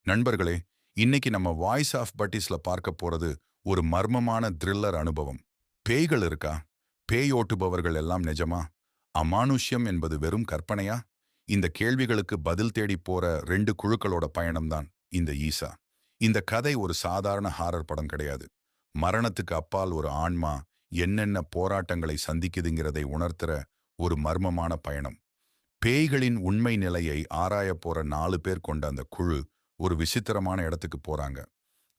நண்பர்களே, இன்னைக்கு நம்ம வாய்ஸ் ஆஃப் பட்டிஸ்ல பார்க்க போறது ஒரு மர்மமான த்ரில்லர் அனுபவம். பேய்கள் இருக்கா? பேய் ஓட்டுபவர்கள் எல்லாம் நிஜமா? அமானுஷ்யம் என்பது வெறும் கற்பனையா? இந்த கேள்விகளுக்கு பதில் தேடி போற ரெண்டு குழுக்களோட பயணம்தான் இந்த ஈசா. இந்த கதை ஒரு சாதாரண ஹாரர் படம் கிடையாது. மரணத்துக்கு அப்பால் ஒரு ஆன்மா என்னென்ன போராட்டங்களை சந்திக்குதுங்கிறதை உணர்த்துற ஒரு மர்மமான பயணம். பேய்களின் உண்மை நிலையை ஆராயப் போற 4 பேர் கொண்ட அந்த குழு ஒரு விசித்திரமான இடத்துக்கு போறாங்க.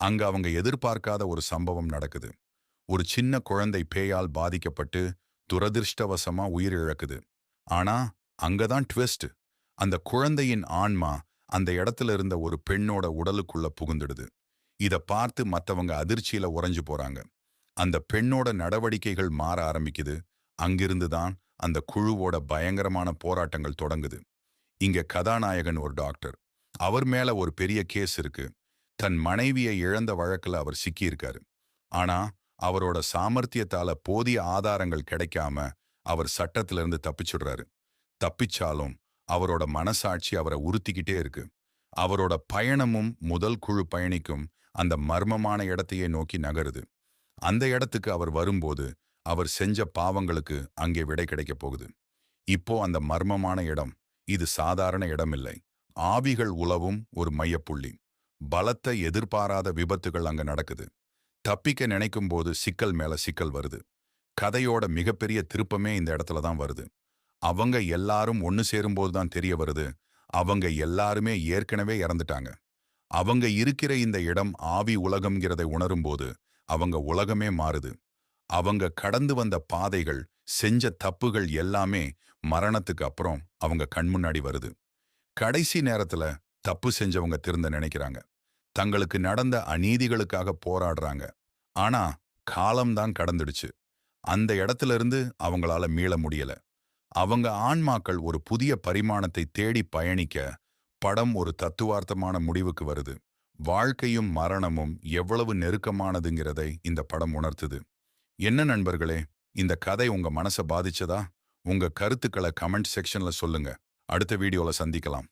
அங்க அவங்க எதிர்பார்க்காத ஒரு சம்பவம் நடக்குது. ஒரு சின்ன குழந்தை பேயால் பாதிக்கப்பட்டு துரதிர்ஷ்டவசமா உயிரிழக்குது. ஆனா அங்கதான் ட்விஸ்ட். அந்த குழந்தையின் ஆன்மா அந்த இடத்துல இருந்த ஒரு பெண்ணோட உடலுக்குள்ள புகுந்துடுது. இத பார்த்து மத்தவங்க அதிர்ச்சியில உறைஞ்சு போறாங்க. அந்த பெண்ணோட நடவடிக்கைகள் மாற ஆரம்பிக்குது. அங்கிருந்து தான் அந்த குழுவோட பயங்கரமான போராட்டங்கள் தொடங்குது. இங்க கதாநாயகன் ஒரு டாக்டர். அவர் மேல ஒரு பெரிய கேஸ் இருக்கு. தன் மனைவியை இழந்த வழக்குல அவர் சிக்கியிருக்காரு. ஆனா அவரோட சாமர்த்தியத்தால போதிய ஆதாரங்கள் கிடைக்காம அவர் சட்டத்திலிருந்து தப்பிச்சுடுறாரு. தப்பிச்சாலும் அவரோட மனசாட்சி அவரை உறுத்திக்கிட்டே இருக்கு. அவரோட பயணமும் முதல் குழு பயணிக்கும் அந்த மர்மமான இடத்தையே நோக்கி நகருது. அந்த இடத்துக்கு அவர் வரும்போது அவர் செஞ்ச பாவங்களுக்கு அங்கே விடை கிடைக்கப் போகுது. இப்போ அந்த மர்மமான இடம், இது சாதாரண இடமில்லை. ஆவிகள் உலவும் ஒரு மையப்புள்ளி. பலத்த எதிர்பாராத விபத்துகள் அங்க நடக்குது. தப்பிக்க நினைக்கும் போது சிக்கல் மேல சிக்கல் வருது. கதையோட மிகப்பெரிய திருப்பமே இந்த இடத்துல தான் வருது. அவங்க எல்லாரும் ஒன்னு சேரும்போது தான் தெரிய வருது. அவங்க எல்லாருமே ஏற்கனவே இறந்துட்டாங்க. அவங்க இருக்கிற இந்த இடம் ஆவி உலகம்ங்கிறதை உணரும்போது அவங்க உலகமே மாறுது. அவங்க கடந்து வந்த பாதைகள், செஞ்ச தப்புகள் எல்லாமே மரணத்துக்கு அப்புறம் அவங்க கண் முன்னாடி வருது. கடைசி நேரத்துல தப்பு செஞ்சவங்க திருந்த நினைக்கிறாங்க. தங்களுக்கு நடந்த அநீதிகளுக்காக போராடுறாங்க. ஆனா காலம்தான் கடந்துடுச்சு. அந்த இடத்துல இருந்து அவங்களால மீள முடியல. அவங்க ஆன்மாக்கள் ஒரு புதிய பரிமாணத்தை தேடி பயணிக்க படம் ஒரு தத்துவார்த்தமான முடிவுக்கு வருது. வாழ்க்கையும் மரணமும் எவ்வளவு நெருக்கமானதுங்கிறதை இந்த படம் உணர்த்துது. என்ன நண்பர்களே, இந்த கதை உங்க மனச பாதிச்சதா? உங்க கருத்துக்களை கமெண்ட் செக்ஷன்ல சொல்லுங்க. அடுத்த வீடியோல சந்திக்கலாம்.